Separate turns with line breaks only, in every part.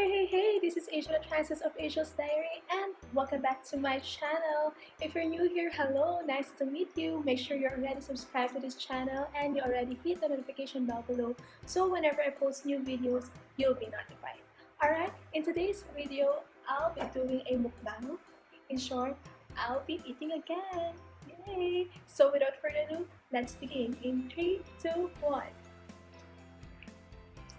Hey, this is Angel Francis of Angel's Diary and welcome back to my channel. If you're new here, hello, nice to meet you. Make sure you're already subscribed to this channel and you already hit the notification bell below so whenever I post new videos, you'll be notified. Alright, in today's video, I'll be doing a mukbang. In short, I'll be eating again. Yay! So without further ado, let's begin in 3, 2, 1.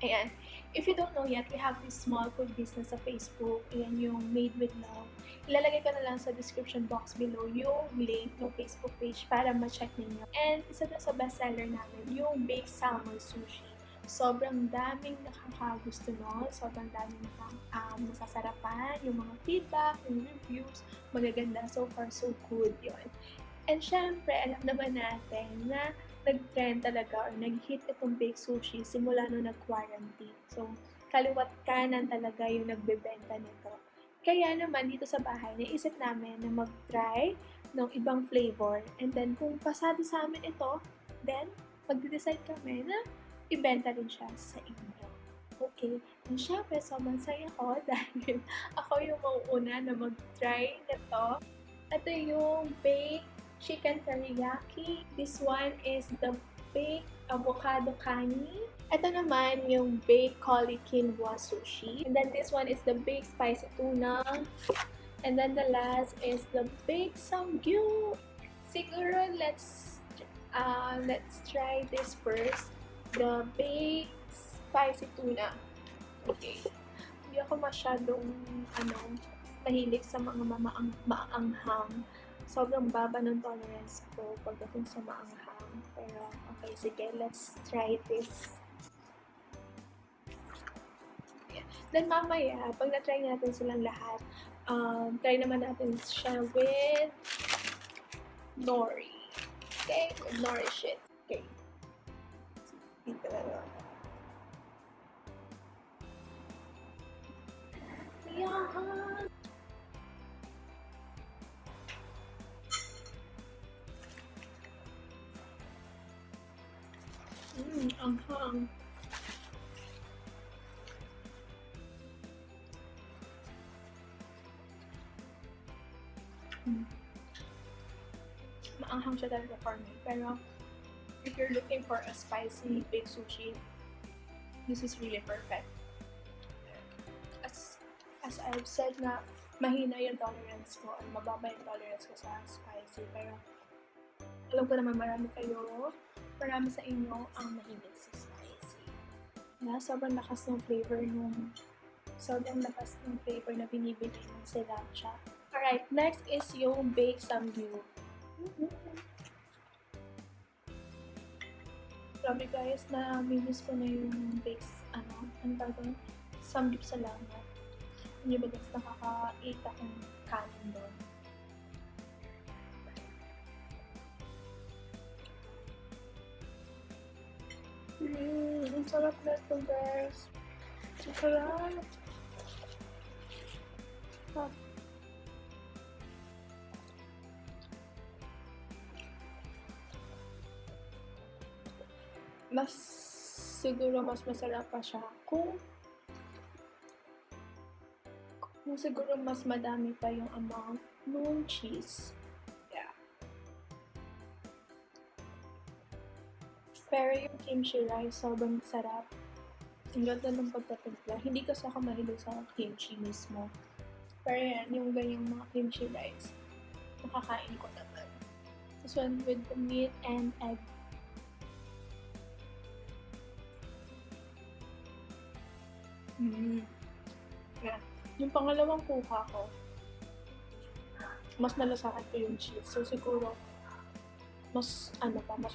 Ayan. If you don't know yet, we have this small food business sa Facebook. Ayan yung Made with Love. Ilalagay ko na lang sa description box below yung link ng Facebook page para ma-check ninyo. And isa na sa bestseller namin, yung Baked Sushi. Sobrang daming nakakagusto nun. Sobrang daming nasasarapan. Yung mga feedback, yung reviews, magaganda. So far, so good yun. And syempre, alam naman natin na nag-trend talaga or nag-hit itong baked sushi simula nung nag-quarantine. So, kaliwat kanan talaga yung nagbebenta nito. Kaya naman dito sa bahay, naisip namin na mag-try ng ibang flavor. And then, kung pasado sa amin ito, then, mag-decide kami na ibenta rin siya sa inyo. Okay. And syempre, sobrang saya ko dahil ako yung mauuna na mag-try nito. Ito yung baked chicken teriyaki. This one is the baked avocado kani. Ito naman yung baked cauli quinoa sushi. And then this one is the baked spicy tuna. And then the last is the baked samgyu. Siguro let's try this first. The baked spicy tuna. Okay. Hindi ako masyadong mahilig sa mga maanghang. Sobrang baba ng tolerance ko pagdating sa maanghang. Pero, okay, sige, let's try this. Yeah. Then, mamaya, pag na-try natin silang lahat, try naman natin siya with nori. Okay? With nori shit. Okay. Dito na lang. Yeah! Anghang. Maanghang siya talaga for me. Pero, if you're looking for a spicy baked sushi, this is really perfect. As I've said na mahina yung tolerance ko, mababa yung tolerance ko sa spicy. Pero, alam ko naman marami sa inyo ang mahilig sa spicy. Yeah, sobrang lakas ng flavor na binibigay ng sriracha. Alright, next is yung baked samgyu. Grabe guys, na-miss ko na yung baked, samgyu sa lahat. Hindi ba guys, nakaka-eat akong kanin doon. Ang sarap na ito guys. Ang sarap. Siguro mas masarap pa siya kung siguro mas madami pa yung amount ng cheese. Pero yung kimchi rice, sobrang sarap. Ang ganda ng pagkatimpla. Hindi kasi ako mahilig sa kimchi mismo. Pero yan, yung ganyang mga kimchi rice, makakain ko naman. This one with the meat and egg. Yeah. Yung pangalawang kuha ko, mas nalasahan ko yung cheese. So siguro, mas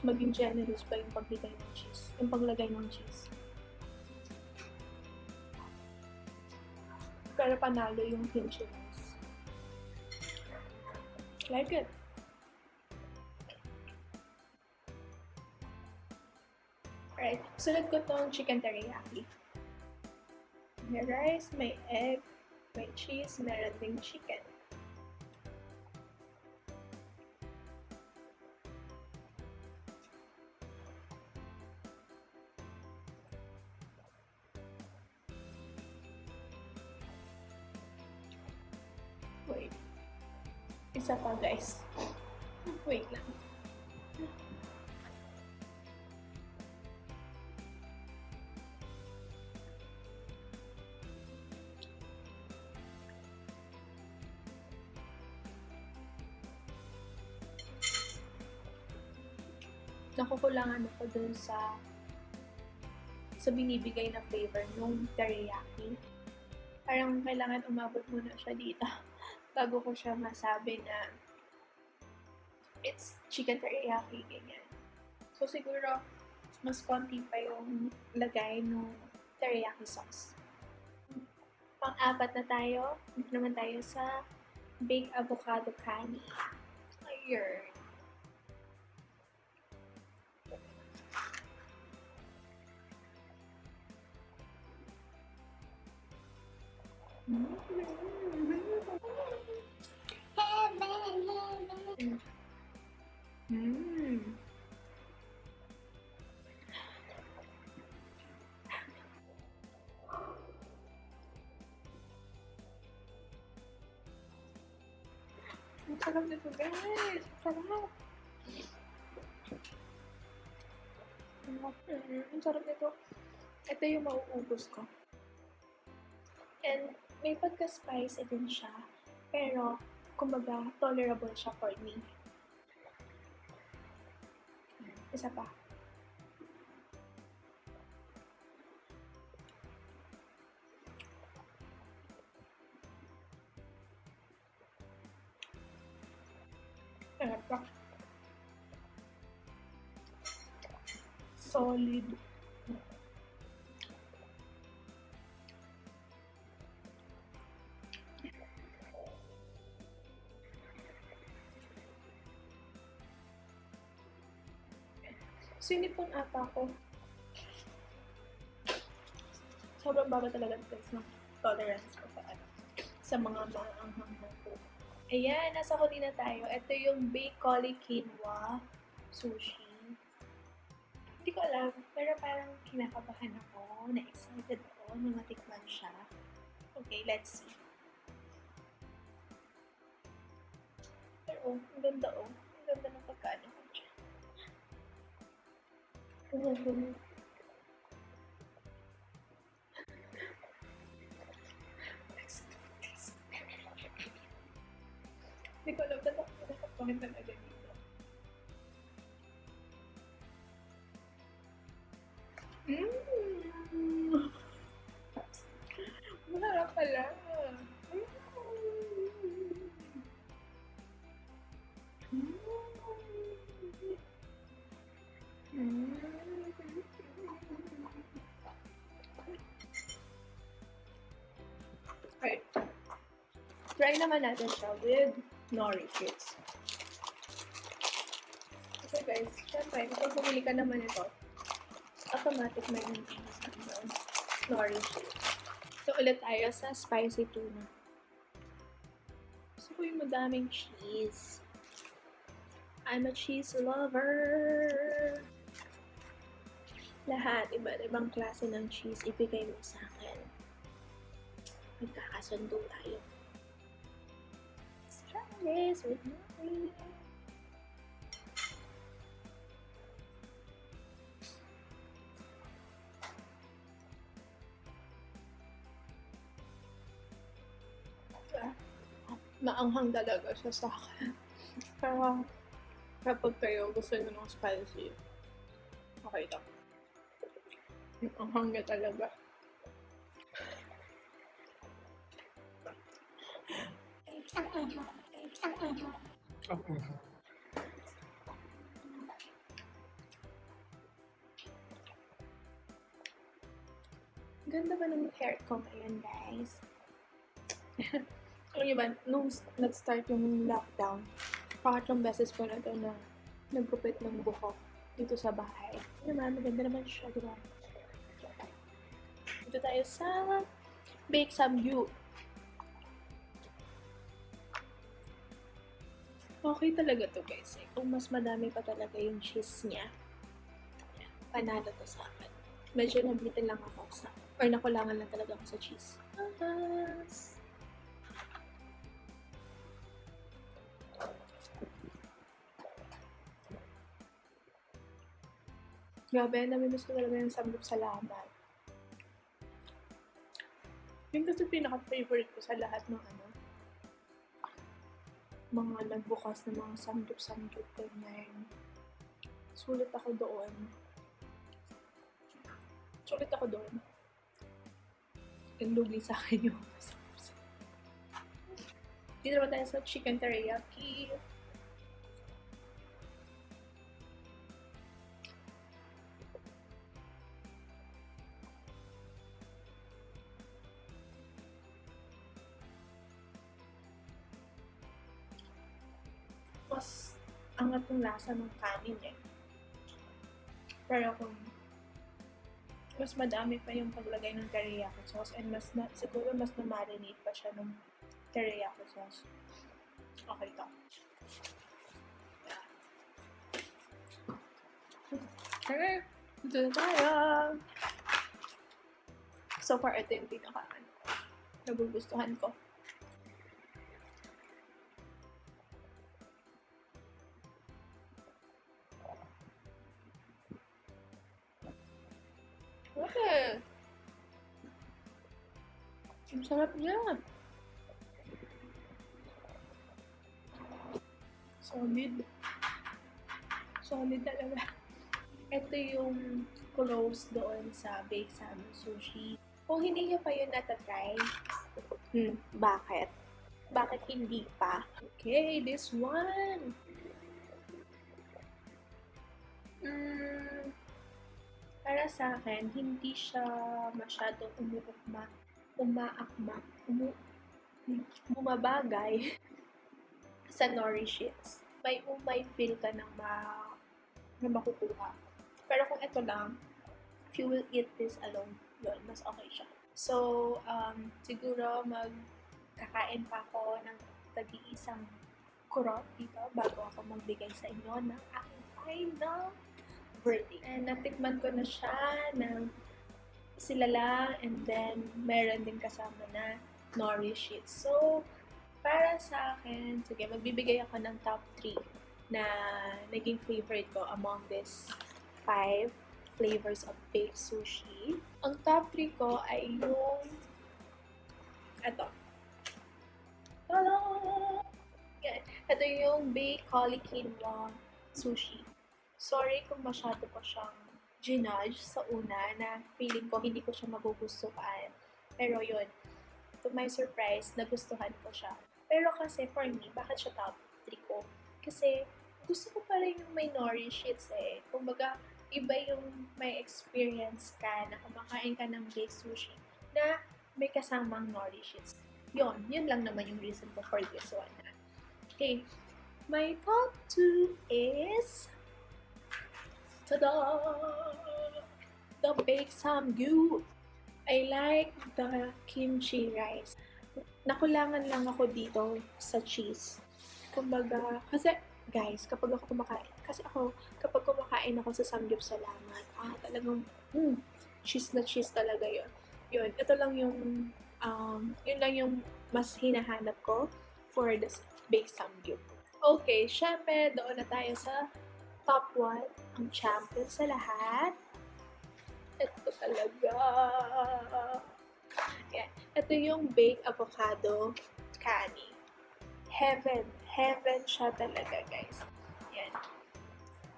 maging generous pa yung paglagay ng cheese. Yung paglagay ng cheese. Pero panalo yung kimchi rice. Like it. Alright, sunod ko tong chicken teriyaki. May rice, may egg, may cheese, meron ding chicken. Isa pa guys. Wait lang. Nakukulangan ako dun sa binibigay na flavor nung teriyaki. Parang kailangan umabot muna siya dito bago ko siya masabi na it's chicken teriyaki, ganyan. So siguro mas konti pa yung lagay ng teriyaki sauce. Pang-apat na tayo. Dito naman tayo sa baked avocado candy. Ayun. Ang sarap nito guys! Sarap! Ang sarap nito. Ito yung mauubos ko. And may pagka-spicy din siya. Pero, kumbaga, tolerable siya for me. Isa pa. Ano pa? Solid. Sinipon ata ko. Sobrang baba talaga guys ng tolerance ko sa mga maanghang po. Ayan, nasa huli na tayo. Ito yung baked quinoa sushi. Hindi ko alam, pero parang kinakabahan ako, na-excited ako na matikman siya. Okay, let's see. Pero, ang ganda oh. Ang ganda ng pagkaano ko siya. Let's do this. Hindi ko alam, nakakabahan talaga dito. Masarap pala. Okay. Try naman natin siya with nori chips. Okay guys, syempre, kapag bumili ka naman ito, automatic may nori chips. So, ulit tayo sa spicy tuna. Gusto ko yung madaming cheese. I'm a cheese lover. Lahat, iba't-ibang klase ng cheese, ibigay mo sa akin. Magkakasundo tayo. Let's try this with nori. Maanghang talaga siya sa akin. Pero kapag kayo gusto nyo ng spicy, okay lang. Maanghang niya talaga. Ganda ba ng hair ko ngayon, guys? Alam niyo ba, nung nag-start yung lockdown, pangatlong beses ko na ito na nagkupit ng buhok dito sa bahay. Naman, maganda naman siya, diba? Dito tayo sa Baked Sushi. Okay talaga to guys. Kung mas madami pa talaga yung cheese niya, panalo to sa akin. Medyo nabitin lang ako sa, or nakulangan lang talaga ako sa cheese. Grabe, namimiss ko talaga yung samgyup sa laman. Yun kasi pinaka-favorite ko sa lahat ng mga nagbukas ng mga samgyup-samgyup ganyan. Sulit ako doon. Ang lugi sa akin yung dito naman tayo sa chicken teriyaki. Mas angat yung lasa ng kanin eh. Pero kung mas madami pa yung paglagay ng teriyaki sauce and siguro mas na-marinate pa siya ng teriyaki sauce. Okay to. Okay, dito na tayo. So far, ito yung nagugustuhan ko. Okay. Ang sarap niya. Solid talaga. Ito yung close doon sa Baked Sushi. Kung hindi nyo pa yun natatry, bakit? Bakit hindi pa? Okay, this one. Para sa akin, hindi siya masyadong bumabagay sa nori sheets. May feel ka na makukuha. Pero kung ito lang, if you will eat this alone, yun, mas okay siya. So, siguro magkakain pa ako ng tag-iisang kurot dito bago ako magbigay sa inyo ng aking final verdict. And natikman ko na siya ng sila lang, and then meron din kasama na nori sheets. So, para sa akin, sige, magbibigay ako ng top 3 na naging favorite ko among these 5 flavors of baked sushi. Ang top 3 ko ay yung ito. Yan. Ito yung baked cauli quinoa sushi. Sorry kung masyado ko siyang ginudge sa una na feeling ko hindi ko siya magugustuhan. Pero yun, to my surprise, nagustuhan ko siya. Pero kasi for me, bakit siya top 3 ko? Kasi gusto ko pa rin yung may nori sheets eh. Kumbaga, iba yung may experience ka na kumakain ka ng baked sushi na may kasamang nori sheets. Yun lang naman yung reason ko for this one. Okay, my top 2 is tada! The baked samgyup. I like the kimchi rice. Nakulangan lang ako dito sa cheese. Kumbaga, kasi guys, kapag kumakain ako sa samgyup sa laman, talagang cheese na cheese talaga yun. Yun, ito lang yung yun lang yung mas hinahanap ko for this baked samgyup. Okay, syempre, doon na tayo sa top 1, ang champion sa lahat. Ito talaga. Yan. Ito yung baked avocado kani. Heaven siya talaga, guys. Yan.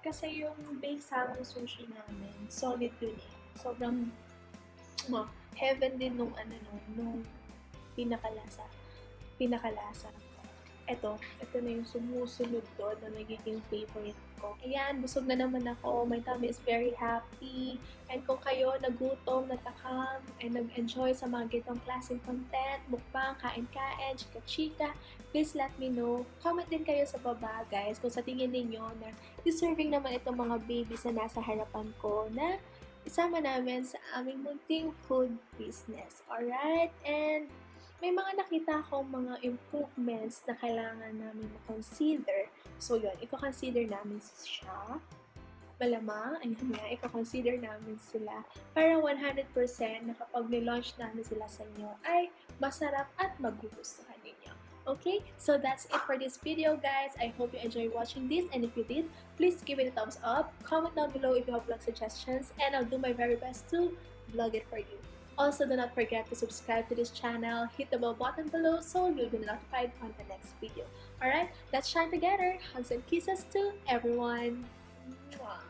Kasi yung baked sushi namin, solid dun eh. Sobrang heaven din nung pinakalasa. Ito na yung sumusunod doon na nagiging favorite ko. Ayan, busog na naman ako. My tummy is very happy. And kung kayo nagutom, natakam, and nag-enjoy sa mga gitong klaseng content, mukbang, kain-kain, chika-chika, please let me know. Comment din kayo sa baba, guys, kung sa tingin ninyo na deserving naman itong mga babies na nasa harapan ko na isama namin sa aming munting food business. Alright? And may mga nakita akong mga improvements na kailangan namin ma-consider. So yun, i-consider namin siya. Malamang, ayun nga, i-consider namin sila para 100% na kapag nilaunch namin sila sa inyo ay masarap at magugustuhan ninyo. Okay, so that's it for this video, guys. I hope you enjoyed watching this, and if you did, please give it a thumbs up. Comment down below if you have vlog suggestions, and I'll do my very best to vlog it for you. Also, do not forget to subscribe to this channel, hit the bell button below so you'll be notified on the next video. Alright, let's shine together. Hugs and kisses to everyone. Mwah.